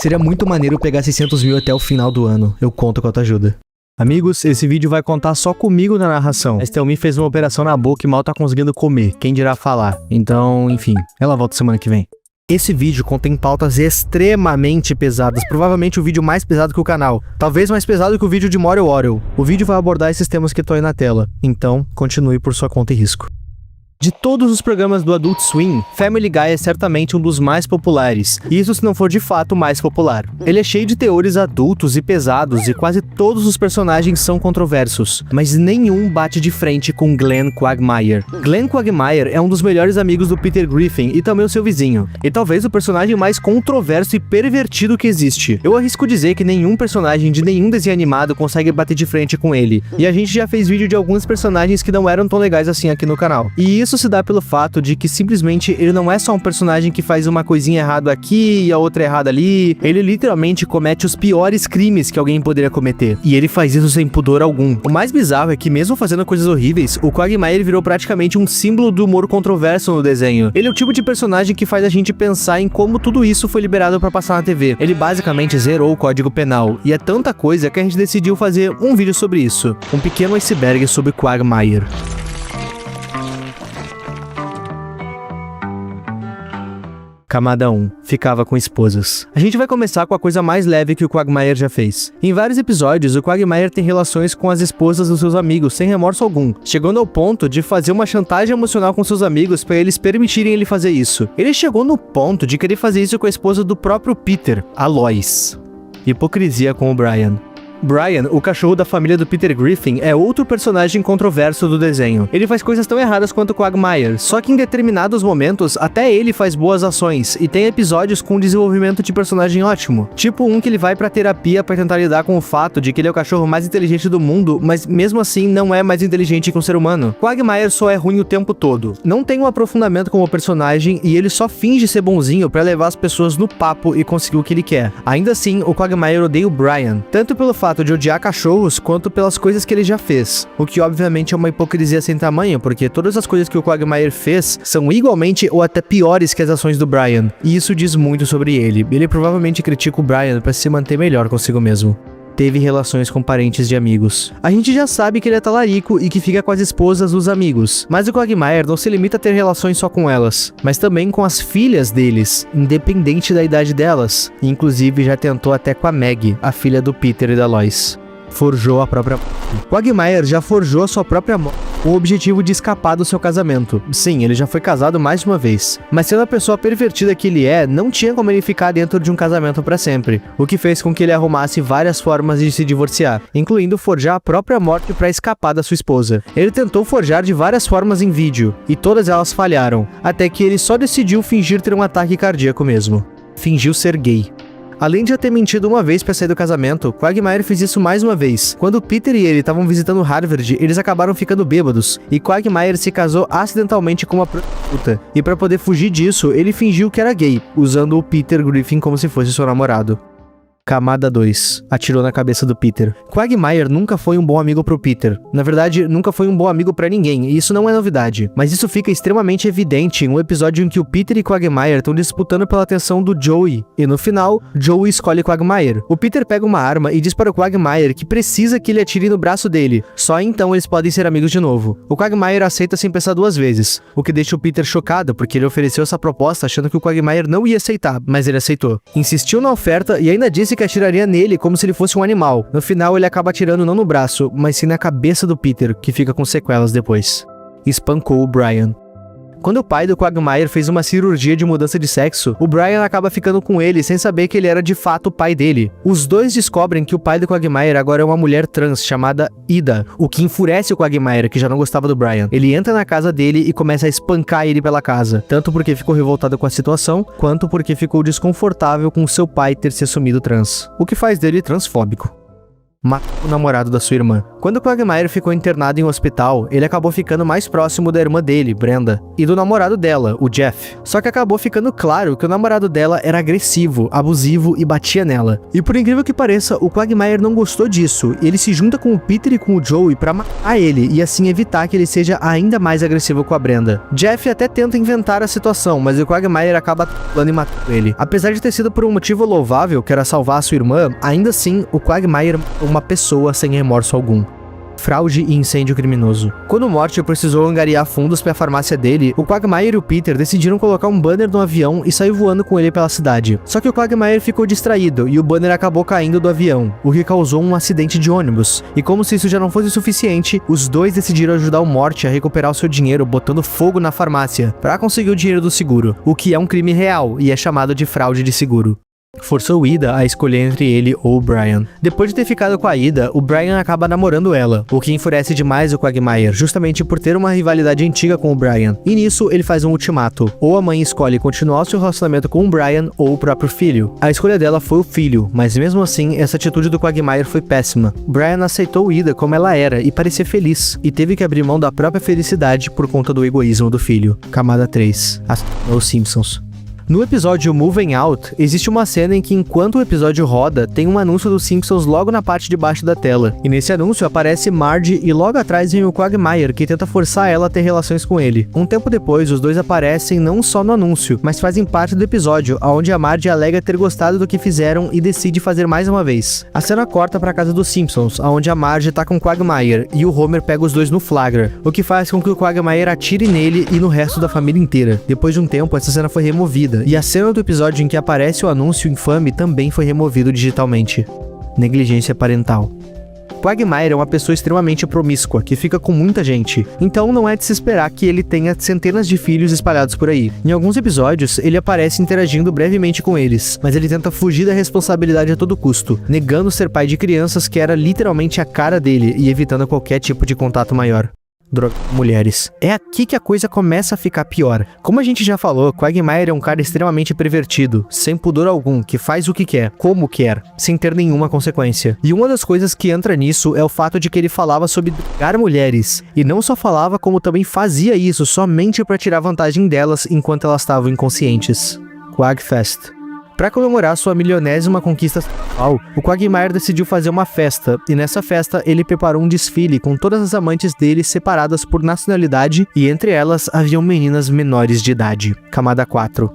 Seria muito maneiro pegar 600 mil até o final do ano. Eu conto com a tua ajuda. Amigos, esse vídeo vai contar só comigo na narração. A Estelmi fez uma operação na boca e mal tá conseguindo comer, quem dirá falar. Então, enfim, ela volta semana que vem. Esse vídeo contém pautas extremamente pesadas, provavelmente o vídeo mais pesado que o canal. Talvez mais pesado que o vídeo de Morel Orel. O vídeo vai abordar esses temas que estão aí na tela. Então, continue por sua conta e risco. De todos os programas do Adult Swim, Family Guy é certamente um dos mais populares, isso se não for de fato o mais popular. Ele é cheio de teores adultos e pesados e quase todos os personagens são controversos, mas nenhum bate de frente com Glenn Quagmire. Glenn Quagmire é um dos melhores amigos do Peter Griffin e também o seu vizinho, e talvez o personagem mais controverso e pervertido que existe. Eu arrisco dizer que nenhum personagem de nenhum desenho animado consegue bater de frente com ele, e a gente já fez vídeo de alguns personagens que não eram tão legais assim aqui no canal. E isso se dá pelo fato de que simplesmente ele não é só um personagem que faz uma coisinha errada aqui e a outra errada ali, ele literalmente comete os piores crimes que alguém poderia cometer, e ele faz isso sem pudor algum. O mais bizarro é que mesmo fazendo coisas horríveis, o Quagmire virou praticamente um símbolo do humor controverso no desenho. Ele é o tipo de personagem que faz a gente pensar em como tudo isso foi liberado pra passar na TV. Ele basicamente zerou o Código Penal, e é tanta coisa que a gente decidiu fazer um vídeo sobre isso. Um pequeno iceberg sobre Quagmire. Camada 1. Ficava com esposas. A gente vai começar com a coisa mais leve que o Quagmire já fez. Em vários episódios, o Quagmire tem relações com as esposas dos seus amigos, sem remorso algum, chegando ao ponto de fazer uma chantagem emocional com seus amigos para eles permitirem ele fazer isso. Ele chegou no ponto de querer fazer isso com a esposa do próprio Peter, a Lois. Hipocrisia com o Brian. Brian, o cachorro da família do Peter Griffin, é outro personagem controverso do desenho. Ele faz coisas tão erradas quanto o Quagmire, só que em determinados momentos, até ele faz boas ações, e tem episódios com um desenvolvimento de personagem ótimo. Tipo um que ele vai pra terapia pra tentar lidar com o fato de que ele é o cachorro mais inteligente do mundo, mas mesmo assim não é mais inteligente que um ser humano. Quagmire só é ruim o tempo todo. Não tem um aprofundamento como personagem, e ele só finge ser bonzinho pra levar as pessoas no papo e conseguir o que ele quer. Ainda assim, o Quagmire odeia o Brian, tanto pelo fato de odiar cachorros, quanto pelas coisas que ele já fez. O que obviamente é uma hipocrisia sem tamanho, porque todas as coisas que o Quagmire fez são igualmente ou até piores que as ações do Brian. E isso diz muito sobre ele. Ele provavelmente critica o Brian para se manter melhor consigo mesmo. Teve relações com parentes de amigos. A gente já sabe que ele é talarico e que fica com as esposas dos amigos, mas o Quagmire não se limita a ter relações só com elas, mas também com as filhas deles, independente da idade delas. Inclusive já tentou até com a Maggie, a filha do Peter e da Lois. Forjou a própria morte. Quagmire já forjou a sua própria morte com o objetivo de escapar do seu casamento. Sim, ele já foi casado mais de uma vez, mas sendo a pessoa pervertida que ele é, não tinha como ele ficar dentro de um casamento para sempre, o que fez com que ele arrumasse várias formas de se divorciar, incluindo forjar a própria morte para escapar da sua esposa. Ele tentou forjar de várias formas em vídeo, e todas elas falharam, até que ele só decidiu fingir ter um ataque cardíaco mesmo. Fingiu ser gay. Além de já ter mentido uma vez para sair do casamento, Quagmire fez isso mais uma vez. Quando Peter e ele estavam visitando Harvard, eles acabaram ficando bêbados, e Quagmire se casou acidentalmente com uma prostituta. E para poder fugir disso, ele fingiu que era gay, usando o Peter Griffin como se fosse seu namorado. Camada 2. Atirou na cabeça do Peter. Quagmire nunca foi um bom amigo pro Peter. Na verdade, nunca foi um bom amigo pra ninguém, e isso não é novidade. Mas isso fica extremamente evidente em um episódio em que o Peter e Quagmire estão disputando pela atenção do Joey. E no final, Joey escolhe Quagmire. O Peter pega uma arma e diz para o Quagmire que precisa que ele atire no braço dele. Só então eles podem ser amigos de novo. O Quagmire aceita sem pensar duas vezes, o que deixa o Peter chocado, porque ele ofereceu essa proposta achando que o Quagmire não ia aceitar, mas ele aceitou. Insistiu na oferta e ainda disse que atiraria nele como se ele fosse um animal. No final, ele acaba atirando não no braço, mas sim na cabeça do Peter, que fica com sequelas depois. Espancou o Brian. Quando o pai do Quagmire fez uma cirurgia de mudança de sexo, o Brian acaba ficando com ele sem saber que ele era de fato o pai dele. Os dois descobrem que o pai do Quagmire agora é uma mulher trans chamada Ida, o que enfurece o Quagmire, que já não gostava do Brian. Ele entra na casa dele e começa a espancar ele pela casa, tanto porque ficou revoltado com a situação, quanto porque ficou desconfortável com seu pai ter se assumido trans, o que faz dele transfóbico. matou o namorado da sua irmã. Quando Quagmire ficou internado em um hospital, ele acabou ficando mais próximo da irmã dele, Brenda, e do namorado dela, o Jeff. Só que acabou ficando claro que o namorado dela era agressivo, abusivo e batia nela. E por incrível que pareça, o Quagmire não gostou disso, e ele se junta com o Peter e com o Joey pra matar ele e assim evitar que ele seja ainda mais agressivo com a Brenda. Jeff até tenta inventar a situação, mas o Quagmire acaba atacando e matando ele. Apesar de ter sido por um motivo louvável, que era salvar a sua irmã, ainda assim, o Quagmire matou uma pessoa sem remorso algum. Fraude e incêndio criminoso. Quando o Morty precisou angariar fundos para a farmácia dele, o Quagmire e o Peter decidiram colocar um banner no avião e sair voando com ele pela cidade. Só que o Quagmire ficou distraído e o banner acabou caindo do avião, o que causou um acidente de ônibus. E como se isso já não fosse suficiente, os dois decidiram ajudar o Morty a recuperar o seu dinheiro botando fogo na farmácia para conseguir o dinheiro do seguro, o que é um crime real e é chamado de fraude de seguro. Forçou Ida a escolher entre ele ou o Brian. Depois de ter ficado com a Ida, o Brian acaba namorando ela, o que enfurece demais o Quagmire, justamente por ter uma rivalidade antiga com o Brian. E nisso, ele faz um ultimato. Ou a mãe escolhe continuar o seu relacionamento com o Brian ou o próprio filho. A escolha dela foi o filho, mas mesmo assim, essa atitude do Quagmire foi péssima. Brian aceitou Ida como ela era e parecia feliz, e teve que abrir mão da própria felicidade por conta do egoísmo do filho. Camada 3. Os Simpsons. No episódio Moving Out, existe uma cena em que enquanto o episódio roda, tem um anúncio dos Simpsons logo na parte de baixo da tela. E nesse anúncio aparece Marge e logo atrás vem o Quagmire, que tenta forçar ela a ter relações com ele. Um tempo depois, os dois aparecem não só no anúncio, mas fazem parte do episódio, onde a Marge alega ter gostado do que fizeram e decide fazer mais uma vez. A cena corta pra casa dos Simpsons, onde a Marge tá com o Quagmire e o Homer pega os dois no flagra, o que faz com que o Quagmire atire nele e no resto da família inteira. Depois de um tempo, essa cena foi removida. E a cena do episódio em que aparece o anúncio infame também foi removido digitalmente. Negligência parental. Quagmire é uma pessoa extremamente promíscua, que fica com muita gente, então não é de se esperar que ele tenha centenas de filhos espalhados por aí. Em alguns episódios, ele aparece interagindo brevemente com eles, mas ele tenta fugir da responsabilidade a todo custo, negando ser pai de crianças que era literalmente a cara dele e evitando qualquer tipo de contato maior. Droga, mulheres. É aqui que a coisa começa a ficar pior. Como a gente já falou, Quagmire é um cara extremamente pervertido, sem pudor algum, que faz o que quer, como quer, sem ter nenhuma consequência. E uma das coisas que entra nisso é o fato de que ele falava sobre drogar mulheres. E não só falava, como também fazia isso somente para tirar vantagem delas enquanto elas estavam inconscientes. Quagfest. Para comemorar sua milionésima conquista sexual, o Quagmire decidiu fazer uma festa, e nessa festa ele preparou um desfile com todas as amantes dele separadas por nacionalidade, e entre elas haviam meninas menores de idade. Camada 4.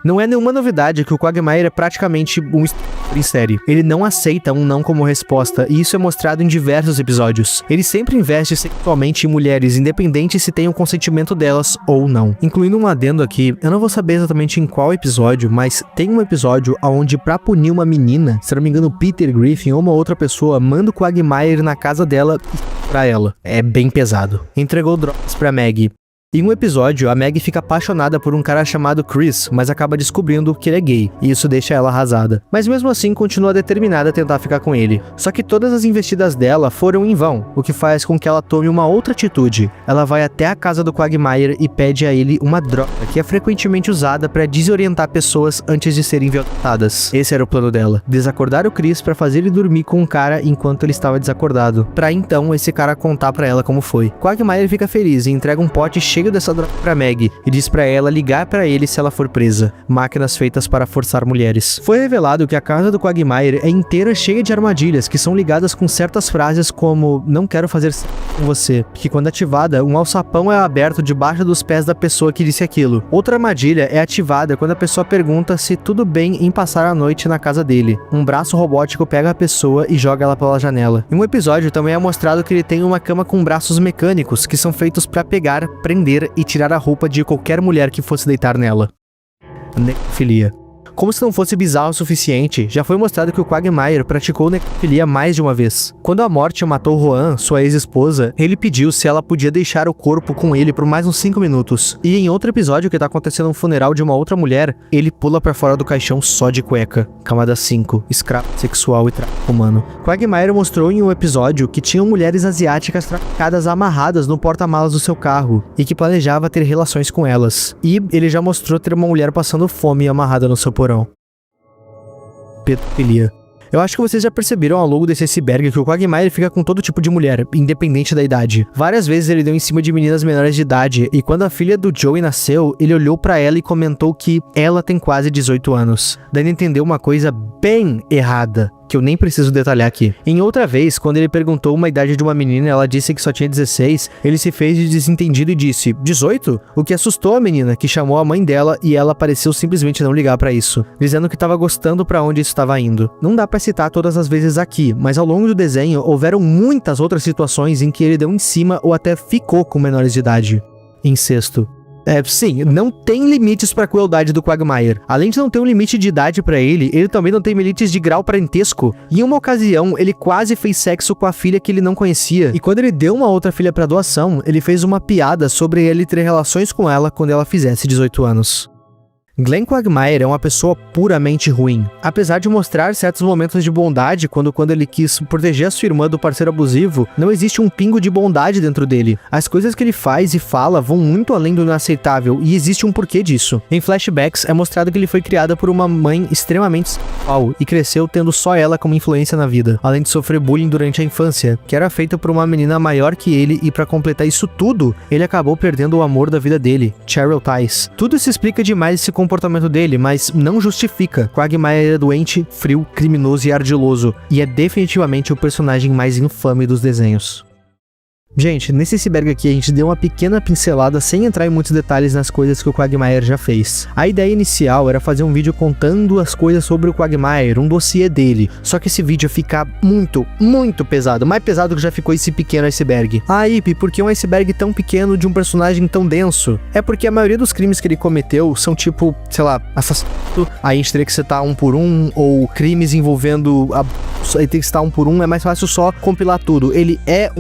Não é nenhuma novidade que o Quagmire é praticamente um estuprador em série. Ele não aceita um não como resposta, e isso é mostrado em diversos episódios. Ele sempre investe sexualmente em mulheres, independente se tem o consentimento delas ou não. Incluindo um adendo aqui, eu não vou saber exatamente em qual episódio, mas tem um episódio onde, pra punir uma menina, se não me engano Peter Griffin ou uma outra pessoa, manda o Quagmire na casa dela e pra ela. É bem pesado. Entregou drogas pra Maggie. Em um episódio, a Maggie fica apaixonada por um cara chamado Chris, mas acaba descobrindo que ele é gay, e isso deixa ela arrasada. Mas mesmo assim, continua determinada a tentar ficar com ele. Só que todas as investidas dela foram em vão, o que faz com que ela tome uma outra atitude. Ela vai até a casa do Quagmire e pede a ele uma droga, que é frequentemente usada para desorientar pessoas antes de serem violentadas. Esse era o plano dela, desacordar o Chris para fazer ele dormir com um cara enquanto ele estava desacordado, pra então esse cara contar pra ela como foi. Quagmire fica feliz e entrega um pote cheio dessa droga pra Maggie e diz pra ela ligar pra ele se ela for presa. Máquinas feitas para forçar mulheres. Foi revelado que a casa do Quagmire é inteira cheia de armadilhas que são ligadas com certas frases como não quero fazer sexo com você, que quando ativada, um alçapão é aberto debaixo dos pés da pessoa que disse aquilo. Outra armadilha é ativada quando a pessoa pergunta se tudo bem em passar a noite na casa dele. Um braço robótico pega a pessoa e joga ela pela janela. Em um episódio também é mostrado que ele tem uma cama com braços mecânicos que são feitos pra pegar, prender e tirar a roupa de qualquer mulher que fosse deitar nela. Necrofilia. Como se não fosse bizarro o suficiente, já foi mostrado que o Quagmire praticou necrofilia mais de uma vez. Quando a Morty matou Roan, sua ex-esposa, ele pediu se ela podia deixar o corpo com ele por mais uns 5 minutos. E em outro episódio que tá acontecendo um funeral de uma outra mulher, ele pula pra fora do caixão só de cueca. Camada 5. Escravo sexual e tráfico humano. Quagmire mostrou em um episódio que tinham mulheres asiáticas traficadas amarradas no porta-malas do seu carro e que planejava ter relações com elas. E ele já mostrou ter uma mulher passando fome amarrada no seu porão. Pedofilia. Eu acho que vocês já perceberam ao longo desse iceberg que o Quagmire fica com todo tipo de mulher, independente da idade. Várias vezes ele deu em cima de meninas menores de idade, e quando a filha do Joey nasceu, ele olhou pra ela e comentou que ela tem quase 18 anos. Dando a entender uma coisa bem errada, que eu nem preciso detalhar aqui. Em outra vez, quando ele perguntou uma idade de uma menina e ela disse que só tinha 16, ele se fez de desentendido e disse, 18? O que assustou a menina, que chamou a mãe dela e ela pareceu simplesmente não ligar pra isso, dizendo que estava gostando pra onde isso estava indo. Não dá pra citar todas as vezes aqui, mas ao longo do desenho, houveram muitas outras situações em que ele deu em cima ou até ficou com menores de idade. Incesto. Sim, não tem limites pra crueldade do Quagmire. Além de não ter um limite de idade pra ele também não tem limites de grau parentesco. Em uma ocasião, ele quase fez sexo com a filha que ele não conhecia. E quando ele deu uma outra filha pra adoção, ele fez uma piada sobre ele ter relações com ela quando ela fizesse 18 anos. Glenn Quagmire é uma pessoa puramente ruim. Apesar de mostrar certos momentos de bondade quando ele quis proteger a sua irmã do parceiro abusivo, não existe um pingo de bondade dentro dele. As coisas que ele faz e fala vão muito além do inaceitável e existe um porquê disso. Em flashbacks, é mostrado que ele foi criado por uma mãe extremamente sexual e cresceu tendo só ela como influência na vida, além de sofrer bullying durante a infância, que era feito por uma menina maior que ele, e pra completar isso tudo, ele acabou perdendo o amor da vida dele, Cheryl Tice. Tudo se explica demais esse comportamento dele, mas não justifica. Quagmire é doente, frio, criminoso e ardiloso, e é definitivamente o personagem mais infame dos desenhos. Gente, nesse iceberg aqui a gente deu uma pequena pincelada sem entrar em muitos detalhes nas coisas que o Quagmire já fez. A ideia inicial era fazer um vídeo contando as coisas sobre o Quagmire, um dossiê dele, só que esse vídeo ia ficar muito pesado, mais pesado que já ficou esse pequeno iceberg. Ip, por que um iceberg tão pequeno de um personagem tão denso? É porque a maioria dos crimes que ele cometeu são tipo, sei lá, assassinato, aí a gente teria que citar um por um, ou crimes envolvendo aí tem que citar um por um, é mais fácil só compilar tudo. Ele é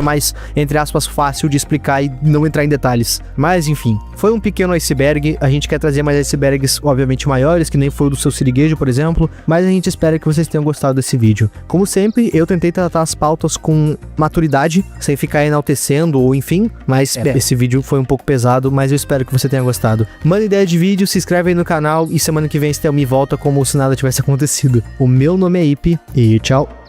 mais, entre aspas, fácil de explicar e não entrar em detalhes. Mas, enfim, foi um pequeno iceberg. A gente quer trazer mais icebergs, obviamente, maiores, que nem foi o do seu siriguejo, por exemplo. Mas a gente espera que vocês tenham gostado desse vídeo. Como sempre, eu tentei tratar as pautas com maturidade, sem ficar enaltecendo ou enfim. Mas esse vídeo foi um pouco pesado, mas eu espero que você tenha gostado. Manda ideia de vídeo, se inscreve aí no canal e semana que vem Estelmi volta como se nada tivesse acontecido. O meu nome é Ip e tchau!